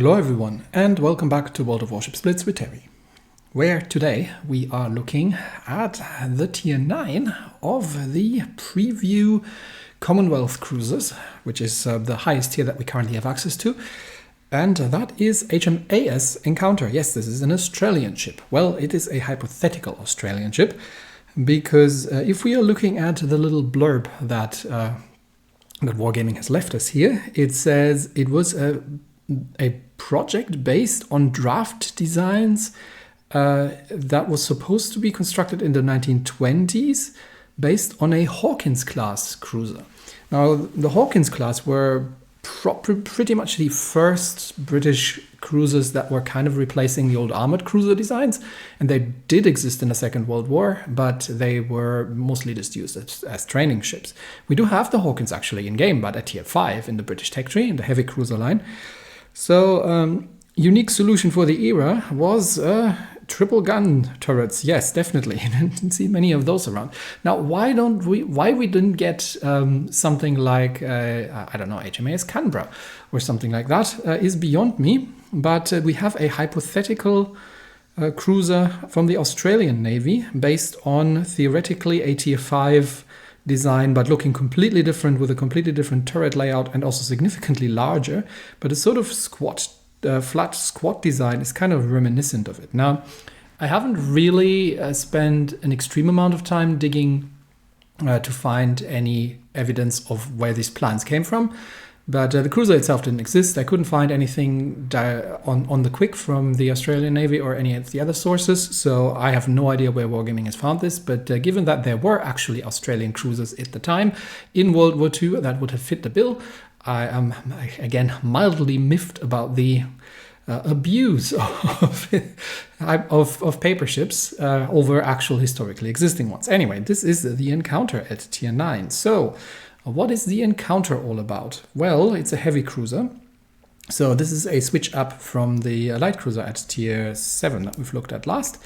Hello everyone, and welcome back to World of Warships Blitz with Terry, where today we are looking at the Tier 9 of the preview Commonwealth cruisers, which is the highest tier that we currently have access to, and that is HMAS Encounter. Yes, this is an Australian ship. Well, it is a hypothetical Australian ship, because if we are looking at the little blurb that Wargaming has left us here, it says it was a project based on draft designs that was supposed to be constructed in the 1920s based on a Hawkins class cruiser. Now, the Hawkins class were pretty much the first British cruisers that were kind of replacing the old armored cruiser designs, and they did exist in the Second World War, but they were mostly just used as training ships. We do have the Hawkins actually in game, but at Tier 5 in the British tech tree, in the heavy cruiser line. So, unique solution for the era was triple gun turrets. Yes, definitely. I didn't see many of those around. Now, why we didn't get something like, I don't know, HMAS Canberra or something like that is beyond me. But we have a hypothetical cruiser from the Australian Navy based on theoretically a Tier 5 design, but looking completely different with a completely different turret layout and also significantly larger. But a sort of flat squat design is kind of reminiscent of it. Now, I haven't really spent an extreme amount of time digging to find any evidence of where these plans came from. But the cruiser itself didn't exist. I couldn't find anything on the quick from the Australian Navy or any of the other sources, so I have no idea where Wargaming has found this. But given that there were actually Australian cruisers at the time in World War II that would have fit the bill, I am, again, mildly miffed about the abuse of paper ships over actual historically existing ones. Anyway, this is the Encounter at Tier 9. So, what is the Encounter all about? Well, it's a heavy cruiser. So this is a switch up from the light cruiser at Tier 7 that we've looked at last.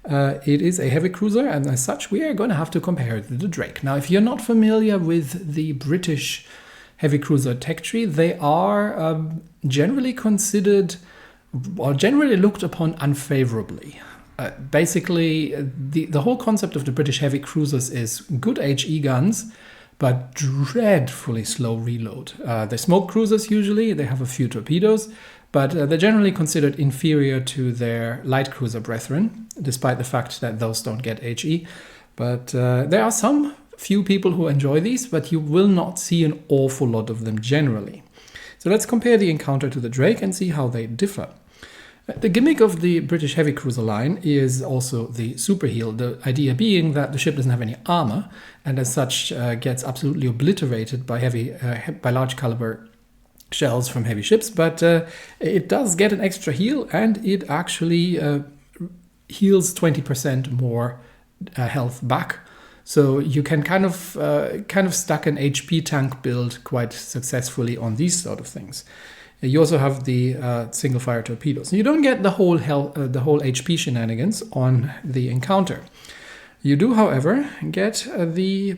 It is a heavy cruiser, and as such, we are going to have to compare it to the Drake. Now, if you're not familiar with the British heavy cruiser tech tree, they are generally considered or generally looked upon unfavorably. Basically, the whole concept of the British heavy cruisers is good HE guns, but dreadfully slow reload. They're smoke cruisers usually, they have a few torpedoes, but they're generally considered inferior to their light cruiser brethren, despite the fact that those don't get HE. But there are some few people who enjoy these, but you will not see an awful lot of them generally. So let's compare the Encounter to the Drake and see how they differ. The gimmick of the British heavy cruiser line is also the superheal, the idea being that the ship doesn't have any armor and as such gets absolutely obliterated by by large caliber shells from heavy ships, but it does get an extra heal, and it actually heals 20% more health back. So you can kind of stack an HP tank build quite successfully on these sort of things. You also have the single fire torpedoes. You don't get the whole HP shenanigans on the Encounter. You do, however, get the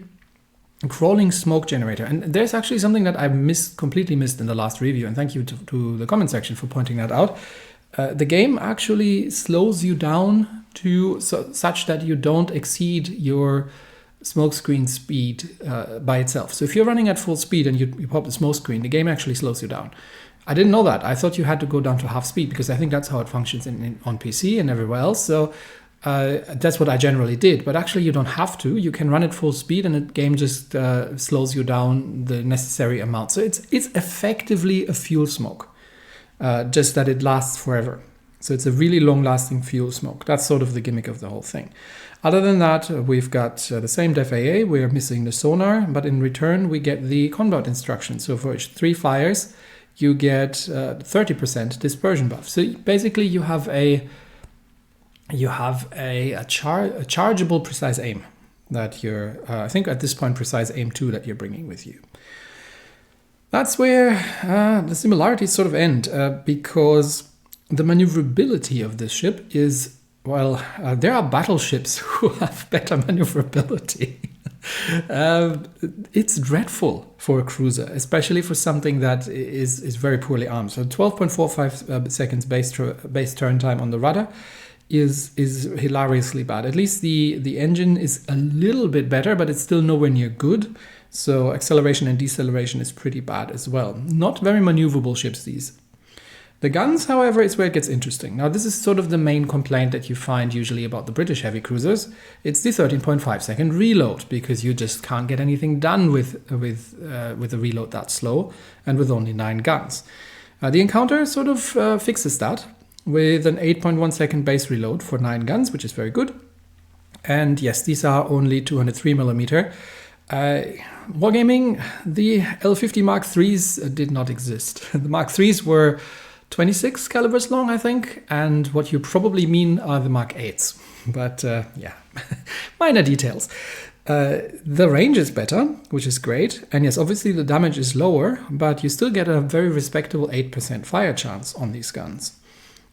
crawling smoke generator. And there's actually something that I completely missed in the last review, and thank you to the comment section for pointing that out. The game actually slows you down to such that you don't exceed your smoke screen speed by itself. So if you're running at full speed and you pop the smoke screen, the game actually slows you down. I didn't know that. I thought you had to go down to half speed, because I think that's how it functions on PC and everywhere else. So that's what I generally did. But actually, you don't have to. You can run at full speed, and the game just slows you down the necessary amount. So it's effectively a fuel smoke, just that it lasts forever. So it's a really long-lasting fuel smoke. That's sort of the gimmick of the whole thing. Other than that, we've got the same FAA. We're missing the sonar, but in return, we get the combat instructions. So for each 3 fires, you get 30% dispersion buff. So basically, you have a chargeable precise aim that you're, I think at this point, precise aim 2 that you're bringing with you. That's where the similarities sort of end, because the maneuverability of this ship is, well, there are battleships who have better maneuverability. It's dreadful for a cruiser, especially for something that is very poorly armed. So 12.45 seconds base turn time on the rudder is hilariously bad. At least the engine is a little bit better, but it's still nowhere near good. So acceleration and deceleration is pretty bad as well. Not very maneuverable ships, these. The guns, however, is where it gets interesting. Now, this is sort of the main complaint that you find usually about the British heavy cruisers. It's the 13.5 second reload, because you just can't get anything done with a reload that slow and with only 9 guns. The Encounter sort of fixes that with an 8.1 second base reload for 9 guns, which is very good. And yes, these are only 203mm. Wargaming, the L50 Mark IIIs did not exist. The Mark IIIs were 26 calibers long, I think, and what you probably mean are the Mark 8s. But yeah, minor details. The range is better, which is great. And yes, obviously the damage is lower, but you still get a very respectable 8% fire chance on these guns.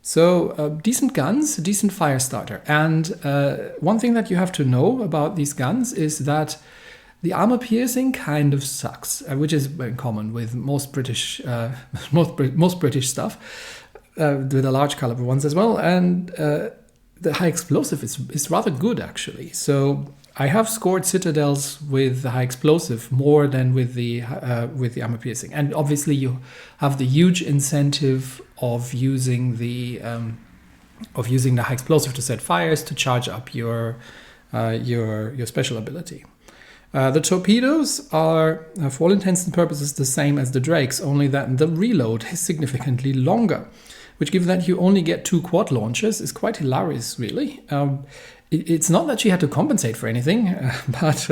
So decent guns, decent fire starter. And one thing that you have to know about these guns is that the armor piercing kind of sucks, which is very common with most British most British stuff, with the large caliber ones as well. And the high explosive is rather good, actually. So I have scored citadels with the high explosive more than with the armor piercing. And obviously you have the huge incentive of using the high explosive to set fires, to charge up your special ability. The torpedoes are, for all intents and purposes, the same as the Drakes, only that the reload is significantly longer, which, given that you only get 2 quad launches, is quite hilarious, really. It's not that she had to compensate for anything, but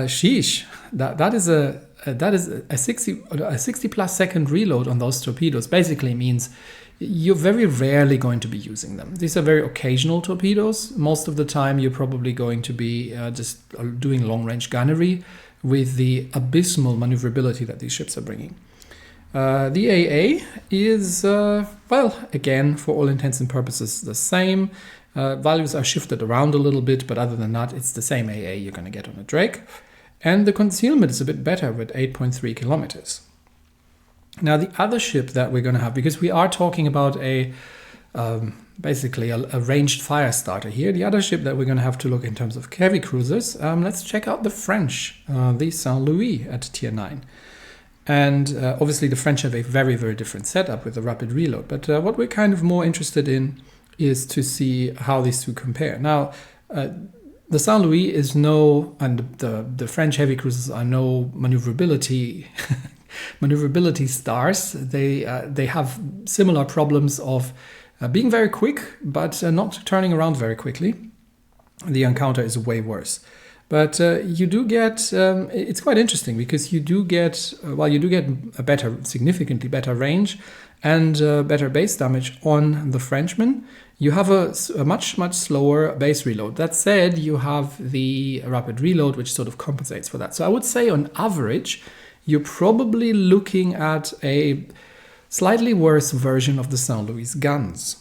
sheesh, that is a 60 plus second reload on those torpedoes. Basically means you're very rarely going to be using them. These are very occasional torpedoes. Most of the time you're probably going to be just doing long-range gunnery with the abysmal maneuverability that these ships are bringing. The AA is, well, again, for all intents and purposes, the same. Values are shifted around a little bit, but other than that, it's the same AA you're going to get on a Drake. And the concealment is a bit better with 8.3 kilometers. Now, the other ship that we're going to have, because we are talking about basically a ranged fire starter here, the other ship that we're going to have to look in terms of heavy cruisers, let's check out the French, the Saint-Louis at tier 9. And obviously the French have a very, very different setup with the rapid reload. But what we're kind of more interested in is to see how these two compare. Now, the Saint-Louis is and the French heavy cruisers are no maneuverability stars. They have similar problems of being very quick, but not turning around very quickly. The Encounter is way worse. But you do get, it's quite interesting because you do get a significantly better range and better base damage on the Frenchman. You have a much, much slower base reload. That said, you have the rapid reload, which sort of compensates for that. So I would say on average, you're probably looking at a slightly worse version of the Saint-Louis guns.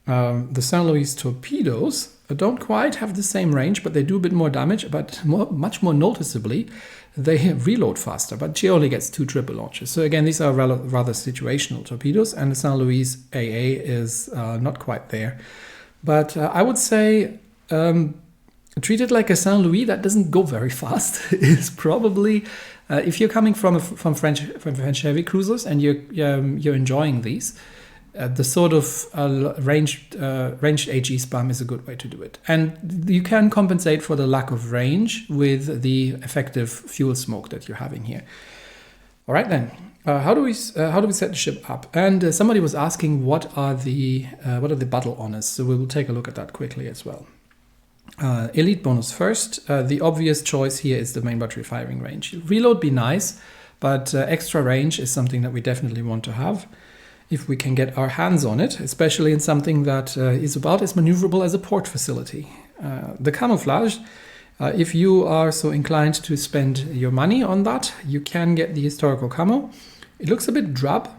The Saint-Louis torpedoes don't quite have the same range, but they do a bit more damage, but much more noticeably, they reload faster, but she only gets 2 triple launches. So again, these are rather situational torpedoes, and the Saint-Louis AA is not quite there. But I would say treated like a Saint-Louis that doesn't go very fast is probably, if you're coming from French heavy cruisers and you're enjoying these, the sort of ranged HE spam is a good way to do it. And you can compensate for the lack of range with the effective fuel smoke that you're having here. All right then, how do we set the ship up? And somebody was asking what are the battle honors. So we will take a look at that quickly as well. Elite bonus first. The obvious choice here is the main battery firing range. Reload be nice, but extra range is something that we definitely want to have if we can get our hands on it, especially in something that is about as maneuverable as a port facility. The camouflage, if you are so inclined to spend your money on that, you can get the historical camo. It looks a bit drab.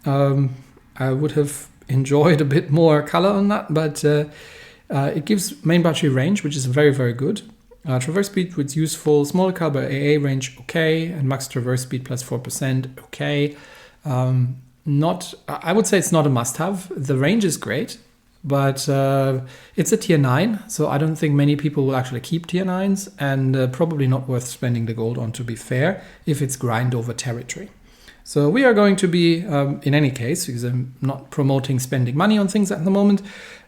I would have enjoyed a bit more color on that, but it gives main battery range, which is very, very good. Traverse speed was useful. Smaller caliber AA range, okay. And max traverse speed plus 4%, okay. I would say it's not a must-have. The range is great, but it's a tier 9, so I don't think many people will actually keep tier 9s, and probably not worth spending the gold on, to be fair, if it's grind over territory. So we are going to be, in any case, because I'm not promoting spending money on things at the moment,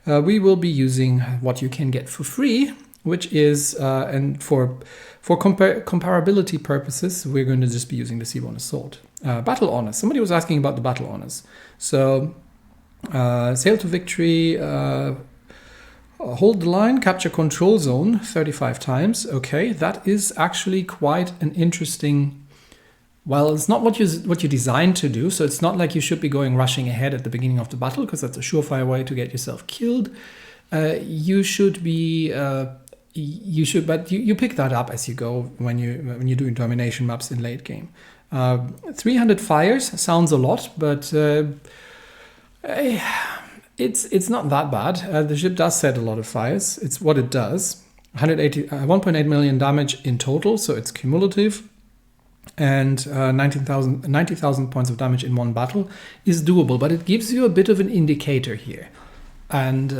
we will be using what you can get for free, which is, and for comparability purposes, we're going to just be using the Seaborne Assault. Battle honors. Somebody was asking about the battle honors. So, sail to victory, hold the line, capture control zone 35 times. Okay, that is actually quite an interesting. Well, it's not what you designed to do, so it's not like you should be going rushing ahead at the beginning of the battle, because that's a surefire way to get yourself killed. You should be. But you pick that up as you go when you're doing domination maps in late game. 300 fires sounds a lot, but it's not that bad. The ship does set a lot of fires. It's what it does. 1.8 million damage in total, so it's cumulative, and 90,000 points of damage in one battle is doable. But it gives you a bit of an indicator here, and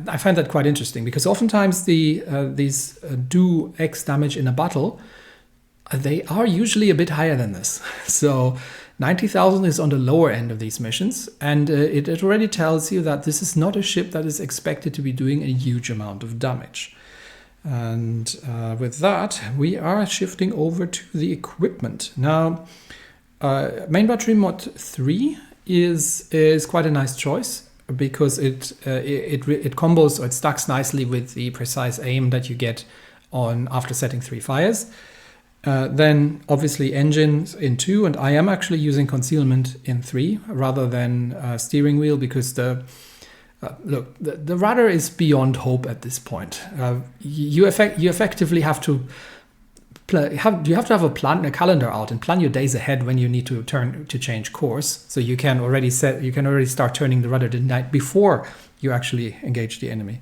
I find that quite interesting, because oftentimes these do X damage in a battle. They are usually a bit higher than this. So 90,000 is on the lower end of these missions, and it already tells you that this is not a ship that is expected to be doing a huge amount of damage. And with that, we are shifting over to the equipment. Now, main battery mod 3 is quite a nice choice, because it combos, or it stacks nicely with the precise aim that you get on after setting 3 fires. Then obviously engines in 2, and I am actually using concealment in 3 rather than steering wheel, because the rudder is beyond hope at this point. You effectively have to have a plan, a calendar out, and plan your days ahead when you need to change course. So you can already start turning the rudder the night before you actually engage the enemy.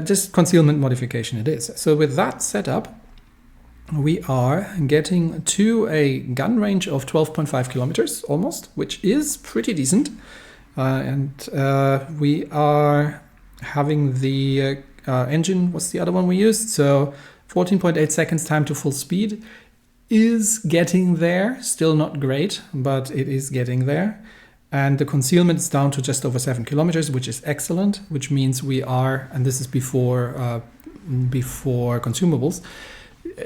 Just concealment modification it is. So with that setup, we are getting to a gun range of 12.5 kilometers almost, which is pretty decent. And we are having the engine, what's the other one we used? So 14.8 seconds time to full speed is getting there. Still not great, but it is getting there. And the concealment is down to just over 7 kilometers, which is excellent, which means we are, and this is before consumables,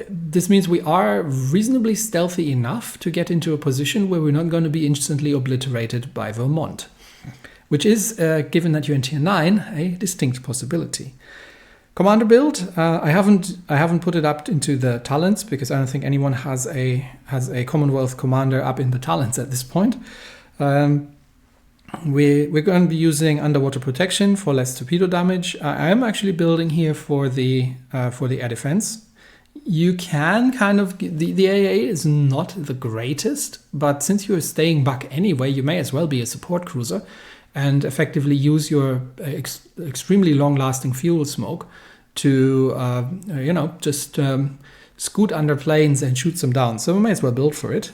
this means we are reasonably stealthy enough to get into a position where we're not going to be instantly obliterated by Vermont, which is, given that you're in tier 9, a distinct possibility. Commander build, I haven't put it up into the talents, because I don't think anyone has a Commonwealth commander up in the talents at this point. We're going to be using underwater protection for less torpedo damage. I am actually building here for the air defense. You can kind of, the AA is not the greatest, but since you're staying back anyway, you may as well be a support cruiser and effectively use your extremely long-lasting fuel smoke to, just scoot under planes and shoot them down. So we may as well build for it.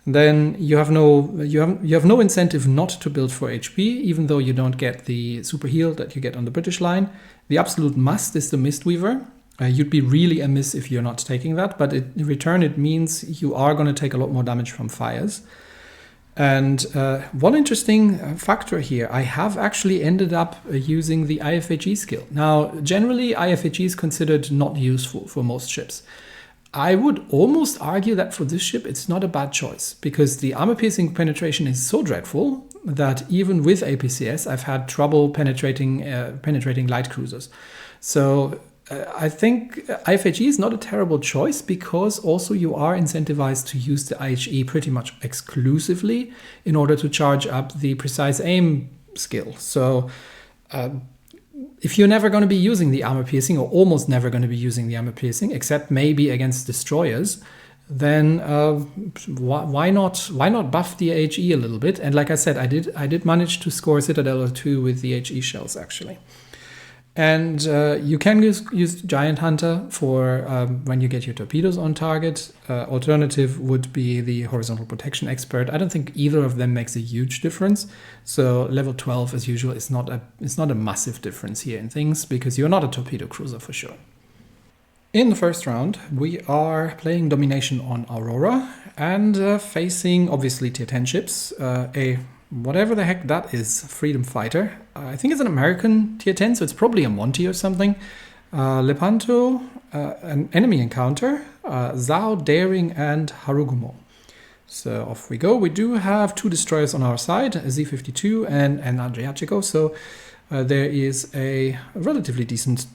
Then you have no incentive not to build for HP, even though you don't get the super heal that you get on the British line. The absolute must is the Mistweaver. You'd be really amiss if you're not taking that, but in return it means you are going to take a lot more damage from fires. And one interesting factor here, I have actually ended up using the IFAG skill. Now, generally IFAG is considered not useful for most ships. I would almost argue that for this ship it's not a bad choice, because the armor-piercing penetration is so dreadful that even with APCS I've had trouble penetrating light cruisers. So I think IFAG is not a terrible choice, because also you are incentivized to use the IHE pretty much exclusively in order to charge up the precise aim skill. So if you're never going to be using the armor piercing, or almost never going to be using the armor piercing, except maybe against destroyers, then why not buff the HE a little bit? And like I said, I did manage to score Citadel or 2 with the HE shells actually. And you can use Giant Hunter for when you get your torpedoes on target. Alternative would be the Horizontal Protection Expert. I don't think either of them makes a huge difference. So level 12, as usual, is not a massive difference here in things, because you're not a torpedo cruiser for sure. In the first round, we are playing Domination on Aurora and facing, obviously, Tier 10 ships. Whatever the heck that is, Freedom Fighter. I think it's an American Tier 10, so it's probably a Monty or something. Lepanto, an enemy encounter, Zhao, Daring, and Harugumo. So off we go. We do have 2 destroyers on our side, a Z-52 and an Adriatico, so there is a relatively decent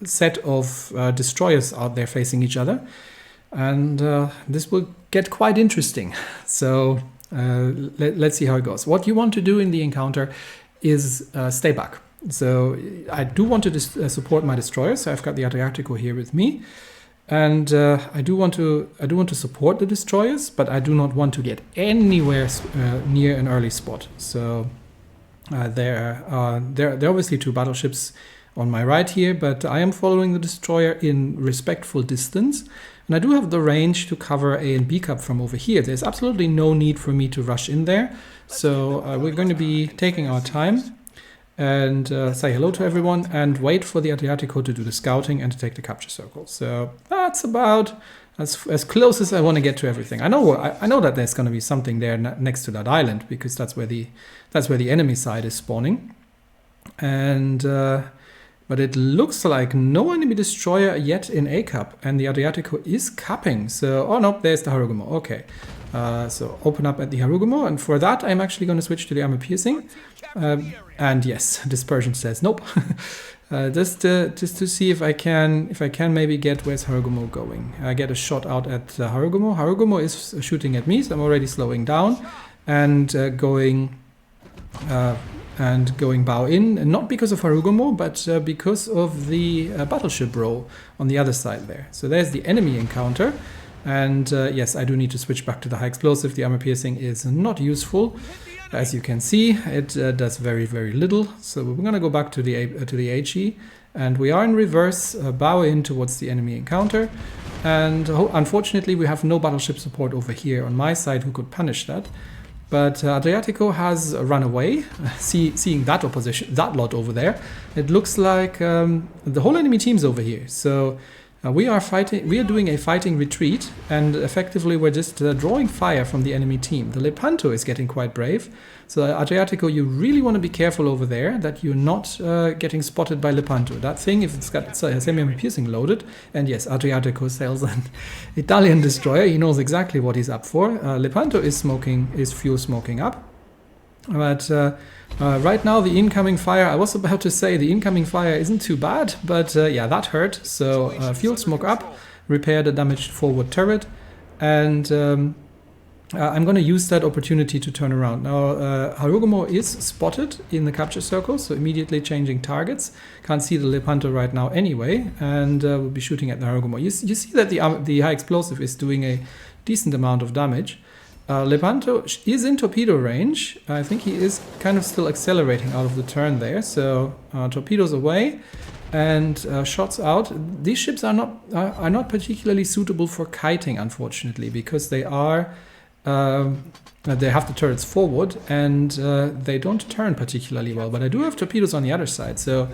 set of destroyers out there facing each other. And this will get quite interesting. So let's see how it goes. What you want to do in the encounter is stay back. So I do want to support my destroyers. So I've got the Adriatico here with me, and I do want to support the destroyers, but I do not want to get anywhere near an early spot. So there are obviously 2 battleships on my right here, but I am following the destroyer in respectful distance. And I do have the range to cover A and B Cup from over here. There's absolutely no need for me to rush in there. So we're going to be taking our time and say hello to everyone and wait for the Adriatico to do the scouting and to take the capture circle. So that's about as close as I want to get to everything. I know that there's going to be something there next to that island, because that's where the enemy side is spawning. And but it looks like no enemy destroyer yet in A Cup, and the Adriatico is capping. So, oh no, there's the Harugumo. Okay, so open up at the Harugumo, and for that I'm actually going to switch to the armor piercing. And yes, Dispersion says nope. Just to see if I can maybe get where's Harugumo going. I get a shot out at Harugumo. Harugumo is shooting at me, so I'm already slowing down and going bow in, and not because of Harugumo, but because of the battleship row on the other side there. So there's the enemy encounter, and yes, I do need to switch back to the high explosive. The armor piercing is not useful. As you can see, it does very, very little. So we're going to go back to the HE, and we are in reverse, bow in towards the enemy encounter. And unfortunately, we have no battleship support over here on my side who could punish that. But Adriatico has run away, seeing that opposition, that lot over there. It looks like the whole enemy team's over here. So we are fighting. We are doing a fighting retreat, and effectively we're just drawing fire from the enemy team. The Lepanto is getting quite brave. So Adriatico, you really want to be careful over there that you're not getting spotted by Lepanto. That thing, if it's got semi-armor piercing loaded, and yes, Adriatico sails an Italian destroyer. He knows exactly what he's up for. Lepanto is fuel smoking up. But right now the incoming fire, I was about to say the incoming fire isn't too bad, but yeah, that hurt. So fuel smoke up, repair the damaged forward turret, and I'm going to use that opportunity to turn around. Now Harugumo is spotted in the capture circle, so immediately changing targets. Can't see the Lepanto right now anyway, and we'll be shooting at the Harugumo. You see that the high explosive is doing a decent amount of damage. Lepanto is in torpedo range. I think he is kind of still accelerating out of the turn there. So torpedoes away and shots out. These ships are not particularly suitable for kiting, unfortunately, because they have the turrets forward and they don't turn particularly well. But I do have torpedoes on the other side, so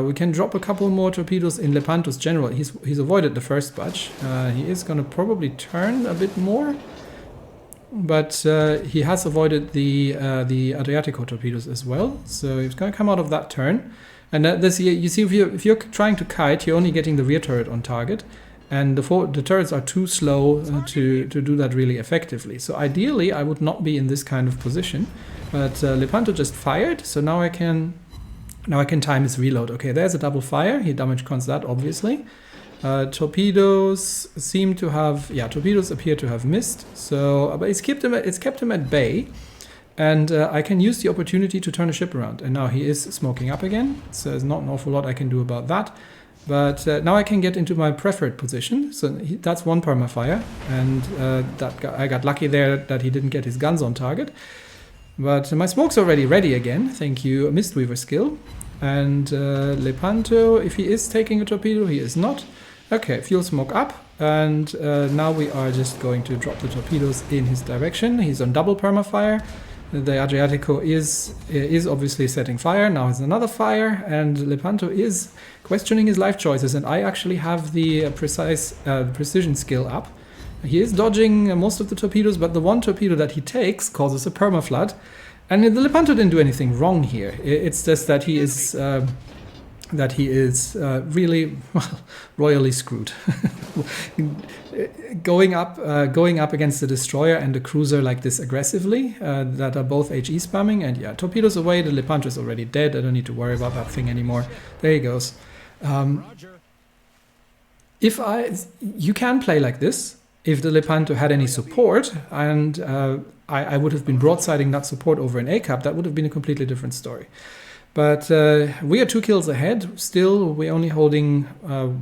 we can drop a couple more torpedoes in Lepanto's general. He's avoided the first batch. He is going to probably turn a bit more. But he has avoided the Adriatico torpedoes as well, so he's going to come out of that turn. And you see, if you're trying to kite, you're only getting the rear turret on target, and the turrets are too slow to do that really effectively. So ideally, I would not be in this kind of position. But Lepanto just fired, so now I can time his reload. Okay, there's a double fire. He damage cons that, obviously. Torpedoes torpedoes appear to have missed. So, but it's kept him at bay, and I can use the opportunity to turn the ship around. And now he is smoking up again. So there's not an awful lot I can do about that. But now I can get into my preferred position. So that's one permafire, and I got lucky there that he didn't get his guns on target. But my smoke's already ready again. Thank you, Mistweaver skill. And Lepanto, if he is taking a torpedo, he is not. Okay, fuel smoke up, and now we are just going to drop the torpedoes in his direction. He's on double permafire. The Adriatico is obviously setting fire. Now it's another fire, and Lepanto is questioning his life choices, and I actually have the precision skill up. He is dodging most of the torpedoes, but the one torpedo that he takes causes a permaflood. And the Lepanto didn't do anything wrong here. It's just that he is really, well, royally screwed. going up against the destroyer and the cruiser like this aggressively, that are both HE spamming, and yeah, torpedoes away. The Lepanto is already dead. I don't need to worry about that thing anymore. There he goes. You can play like this. If the Lepanto had any support, and I would have been broadsiding that support over an A-cap, that would have been a completely different story. But we are 2 kills ahead. Still, we're only holding,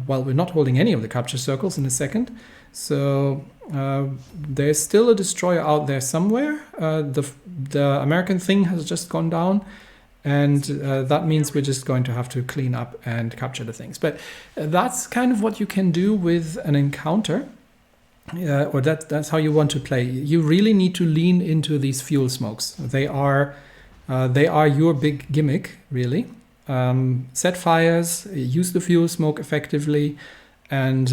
we're not holding any of the capture circles in a second. So there's still a destroyer out there somewhere. The American thing has just gone down. And that means we're just going to have to clean up and capture the things. But that's kind of what you can do with an encounter. Or that's how you want to play. You really need to lean into these fuel smokes. They are your big gimmick, really. Set fires, use the fuel smoke effectively, and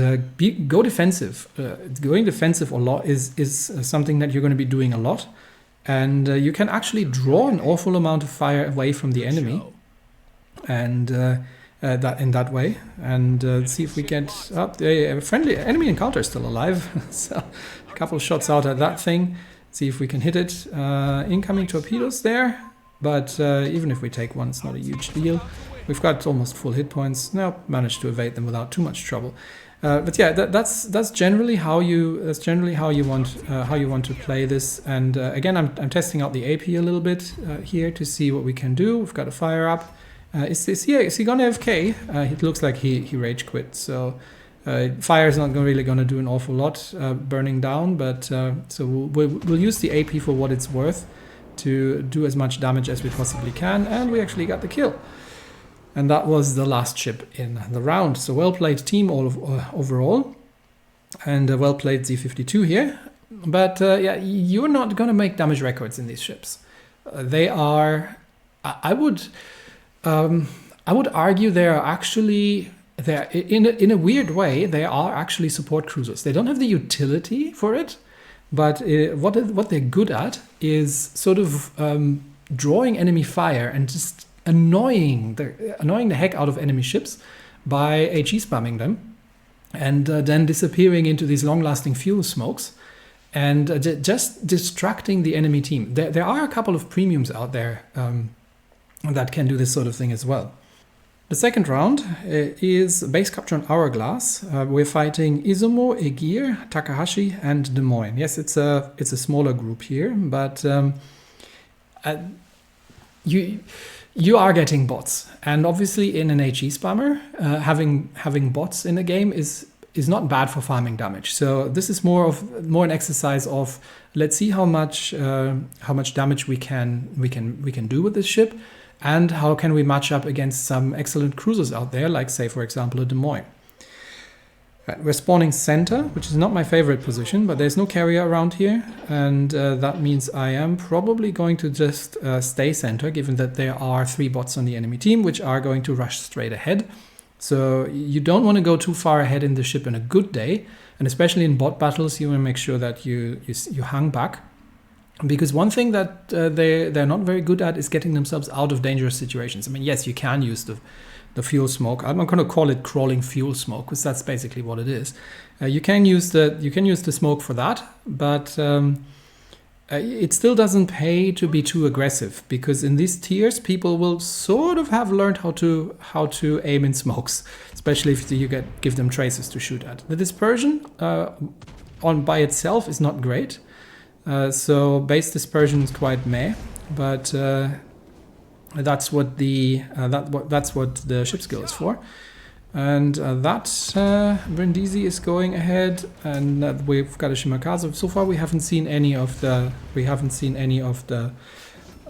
go defensive. Going defensive a lot is something that you're going to be doing a lot, and you can actually draw an awful amount of fire away from the enemy, and that in that way, and see if we get up. A friendly enemy encounter is still alive, so a couple of shots out at that thing. See if we can hit it. Incoming torpedoes there, but even if we take one, it's not a huge deal. We've got almost full hit points. Now managed to evade them without too much trouble. But yeah, that's generally how you want to play this. And again, I'm testing out the AP a little bit here to see what we can do. We've got a fire up. Is he gonna AFK? It looks like he rage quit. So fire is not really gonna do an awful lot, burning down. But so we'll use the AP for what it's worth to do as much damage as we possibly can, and we actually got the kill. And that was the last ship in the round. So well played team overall, and well played Z52 here. But yeah, you're not gonna make damage records in these ships. They are. I would argue they're in a weird way. They are actually support cruisers. They don't have the utility for it, but what they're good at is sort of drawing enemy fire and just annoying the heck out of enemy ships by HE spamming them, and then disappearing into these long-lasting fuel smokes, and just distracting the enemy team. There are a couple of premiums out there that can do this sort of thing as well. The second round is base capture on Hourglass. We're fighting Izumo, Egir, Takahashi, and Des Moines. Yes, it's a smaller group here, but you are getting bots, and obviously in an HE spammer, having bots in the game is not bad for farming damage. So this is more an exercise of, let's see how much damage we can do with this ship. And how can we match up against some excellent cruisers out there, like, say, for example, a Des Moines. Right, we're spawning center, which is not my favorite position, but there's no carrier around here. And that means I am probably going to just stay center, given that there are 3 bots on the enemy team, which are going to rush straight ahead. So you don't want to go too far ahead in the ship in a good day. And especially in bot battles, you want to make sure that you hang back. Because one thing that they're not very good at is getting themselves out of dangerous situations. I mean, yes, you can use the fuel smoke. I'm not going to call it crawling fuel smoke, because that's basically what it is. You can use the smoke for that, but it still doesn't pay to be too aggressive, because in these tiers, people will sort of have learned how to aim in smokes, especially if you give them traces to shoot at. The dispersion by itself is not great. So base dispersion is quite meh, but that's what the ship skill is for. And Brindisi is going ahead, and we've got a Shimakaze. So far, we haven't seen any of the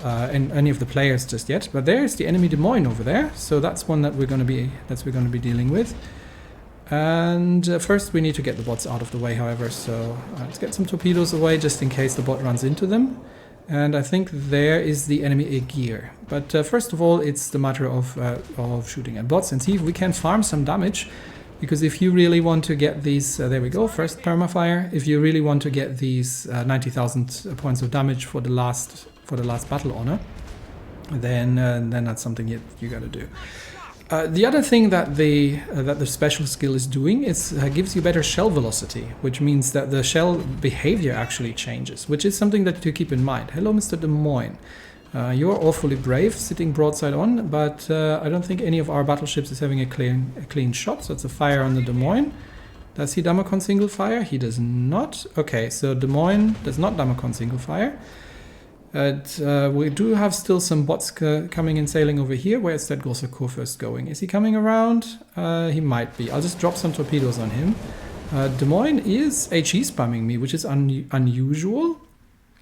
any of the players just yet. But there's the enemy Des Moines over there, so that's one that we're going to be dealing with. And first we need to get the bots out of the way, however. So let's get some torpedoes away just in case the bot runs into them. And I think there is the enemy Aegir. But first of all, it's the matter of shooting at bots and see if we can farm some damage. Because if you really want to get these, there we go, first permafire. If you really want to get these 90,000 points of damage for the last battle honor, then that's something you got to do. The other thing that the special skill is doing is gives you better shell velocity, which means that the shell behavior actually changes, which is something that to keep in mind. Hello, Mr. Des Moines. You're awfully brave, sitting broadside on, but I don't think any of our battleships is having a clean shot, so it's a fire on the Des Moines. Does he Damacon single fire? He does not. Okay, so Des Moines does not Damacon single fire. We do have still some bots coming and sailing over here. Where is that Großer Kurfürst going? Is he coming around? He might be. I'll just drop some torpedoes on him. Des Moines is HE spamming me, which is unusual.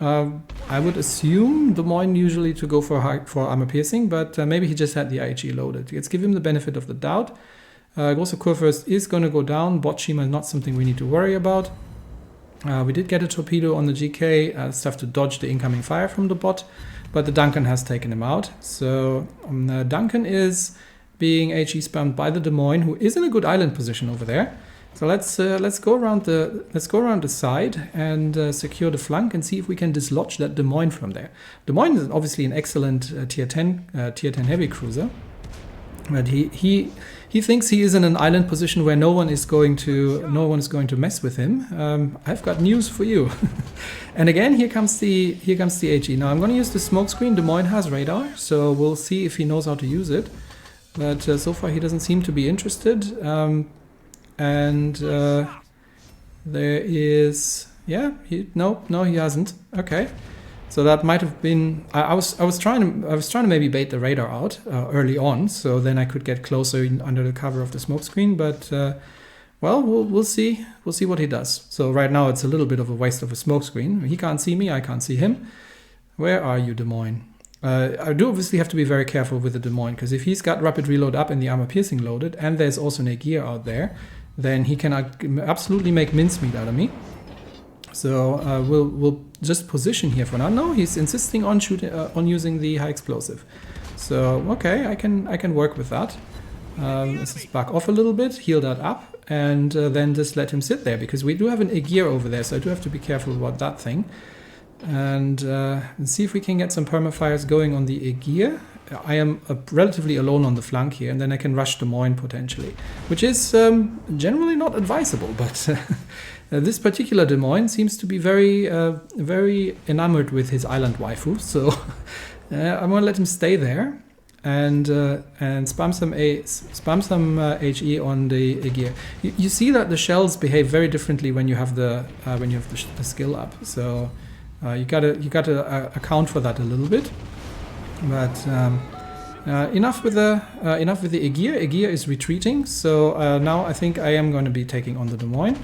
I would assume Des Moines usually to go for armor piercing, but maybe he just had the IHE loaded. Let's give him the benefit of the doubt. Großer Kurfürst is going to go down. Bot Shima is not something we need to worry about. We did get a torpedo on the GK, stuff to dodge the incoming fire from the bot, but the Duncan has taken him out. So Duncan is being HE spammed by the Des Moines, who is in a good island position over there. So let's go around the side and secure the flank and see if we can dislodge that Des Moines from there. Des Moines is obviously an excellent tier 10 heavy cruiser, but he thinks he is in an island position where no one is going to mess with him. I've got news for you. And again, here comes the HE. Now I'm going to use the smoke screen. Des Moines has radar, so we'll see if he knows how to use it. But so far he doesn't seem to be interested. There is, yeah, no, he hasn't. Okay. So that might have been. I was trying to maybe bait the radar out early on, so then I could get closer under the cover of the smoke screen. But well, we'll see. We'll see what he does. So right now it's a little bit of a waste of a smoke screen. He can't see me. I can't see him. Where are you, Des Moines? I do obviously have to be very careful with the Des Moines, because if he's got rapid reload up and the armor piercing loaded, and there's also an Aegir out there, then he can absolutely make mincemeat out of me. So we'll just position here for now. No, he's insisting on using the high explosive. So okay, I can work with that. Let's just back off a little bit, heal that up, and then just let him sit there, because we do have an Aegir over there, so I do have to be careful about that thing. And see if we can get some permafires going on the Aegir. I am relatively alone on the flank here, and then I can rush Des Moines potentially, which is generally not advisable, but this particular Des Moines seems to be very enamored with his island waifu, so I'm going to let him stay there and spam some HE on the Aegir. You see that the shells behave very differently when you have the skill up, so you gotta account for that a little bit. But enough with the Aegir. Aegir is retreating, so now I think I am going to be taking on the Des Moines.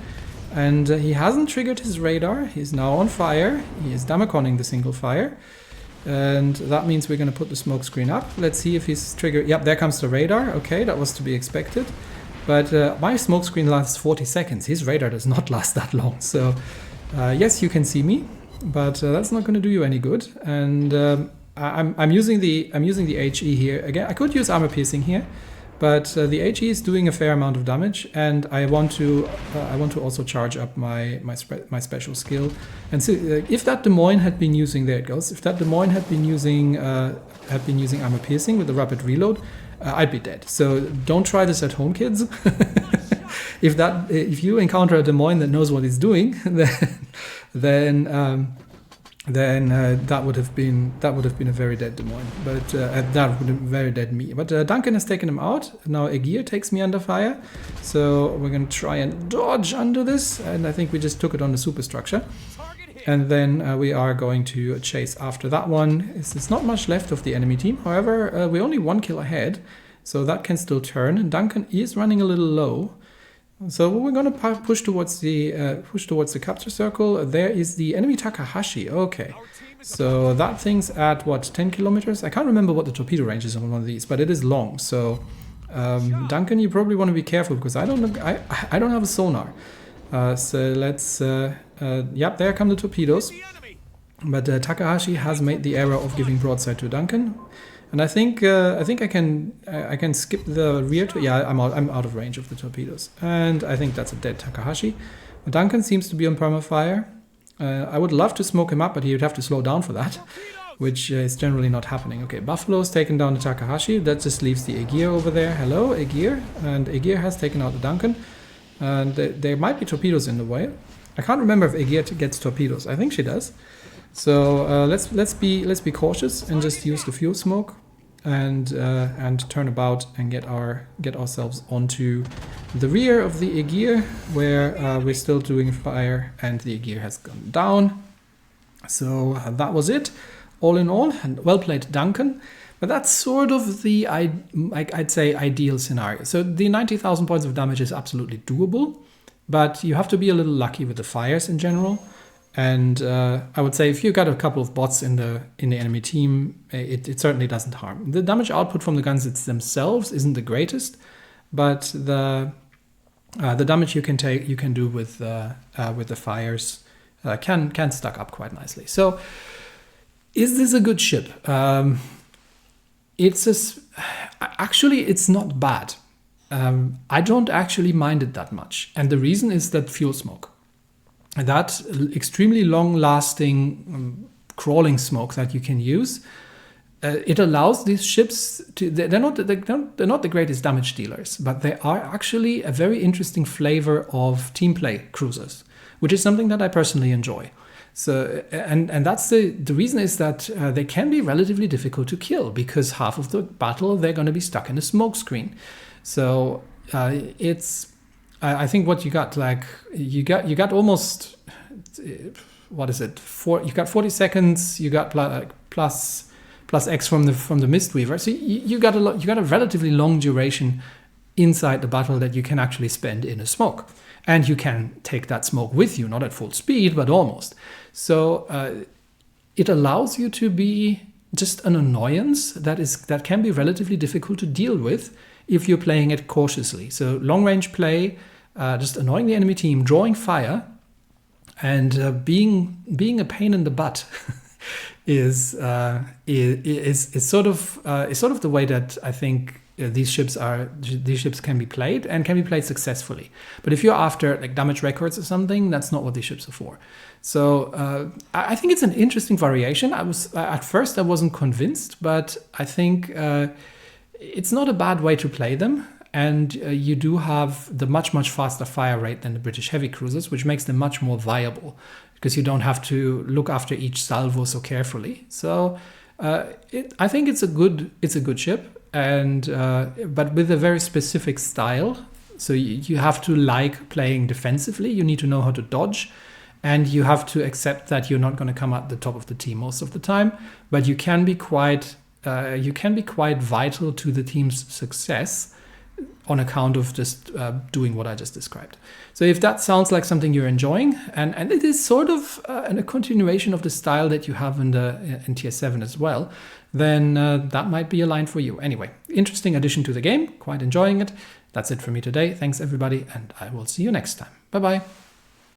And he hasn't triggered his radar. He's now on fire. He is Damaconing the single fire. And that means we're going to put the smoke screen up. Let's see if he's triggered. Yep, there comes the radar. Okay, that was to be expected. But my smoke screen lasts 40 seconds. His radar does not last that long. So yes, you can see me, but that's not going to do you any good. And I'm using the HE here again. I could use armor piercing here, but the HE is doing a fair amount of damage, and I want to also charge up my special skill. And so, if that Des Moines had been using, there it goes. If that Des Moines had been using armor piercing with the rapid reload, I'd be dead. So don't try this at home, kids. If you encounter a Des Moines that knows what he's doing, then that would have been a very dead Des Moines, but that would have been very dead me. But Duncan has taken him out. Now Aegir takes me under fire, so we're going to try and dodge under this, and I think we just took it on the superstructure. And then we are going to chase after that one. There's not much left of the enemy team. However, we're only 1 kill ahead, so that can still turn. And Duncan is running a little low. So we're going to push towards the capture circle. There is the enemy Takahashi. Okay, so that thing's at what, 10 kilometers? I can't remember what the torpedo range is on one of these, but it is long. So Duncan, you probably want to be careful because I don't have a sonar. So let's yep, there come the torpedoes. But Takahashi has made the error of giving broadside to Duncan. And I think I can skip the rear. Yeah, I'm out of range of the torpedoes, and I think that's a dead Takahashi. But Duncan seems to be on permafire. I would love to smoke him up, but he would have to slow down for that, which is generally not happening. Okay, Buffalo's taken down the Takahashi. That just leaves the Aegir over there. Hello, Aegir, and Aegir has taken out the Duncan. And there might be torpedoes in the way. I can't remember if Aegir gets torpedoes. I think she does. So let's be cautious and just use the fuel smoke and turn about and get ourselves onto the rear of the Aegir, where we're still doing fire and the Aegir has gone down. So that was it, all in all, and well played, Duncan. But that's sort of the I'd say ideal scenario. So the 90,000 points of damage is absolutely doable, but you have to be a little lucky with the fires in general. And I would say if you got a couple of bots in the enemy team, it certainly doesn't harm. The damage output from the guns themselves isn't the greatest, but the damage you can do with the fires can stack up quite nicely. So, is this a good ship? Actually, it's not bad. I don't actually mind it that much, and the reason is that fuel smoke. That extremely long-lasting crawling smoke that you can use, it allows these ships to. They're not the greatest damage dealers, but they are actually a very interesting flavor of team play cruisers, which is something that I personally enjoy. So and that's the reason is that they can be relatively difficult to kill because half of the battle they're going to be stuck in a smoke screen. So it's. I think what you got, like you got almost, what is it? You got 40 seconds. You got plus X from the Mistweaver. So you got a relatively long duration inside the battle that you can actually spend in a smoke, and you can take that smoke with you, not at full speed, but almost. So it allows you to be just an annoyance that can be relatively difficult to deal with if you're playing it cautiously. So long range play, just annoying the enemy team, drawing fire, and being a pain in the butt is sort of the way that I think these ships can be played and can be played successfully. But if you're after like damage records or something, that's not what these ships are for. So I think it's an interesting variation. At first I wasn't convinced, but I think it's not a bad way to play them. And you do have the much faster fire rate than the British heavy cruisers, which makes them much more viable because you don't have to look after each salvo so carefully. So I think it's a good ship, and but with a very specific style. So you have to like playing defensively. You need to know how to dodge, and you have to accept that you're not going to come at the top of the team most of the time. But you can be quite vital to the team's success on account of just doing what I just described. So if that sounds like something you're enjoying, and it is sort of a continuation of the style that you have in Tier 7 as well, then that might be a line for you. Anyway, interesting addition to the game, quite enjoying it. That's it for me today. Thanks everybody, and I will see you next time. Bye-bye.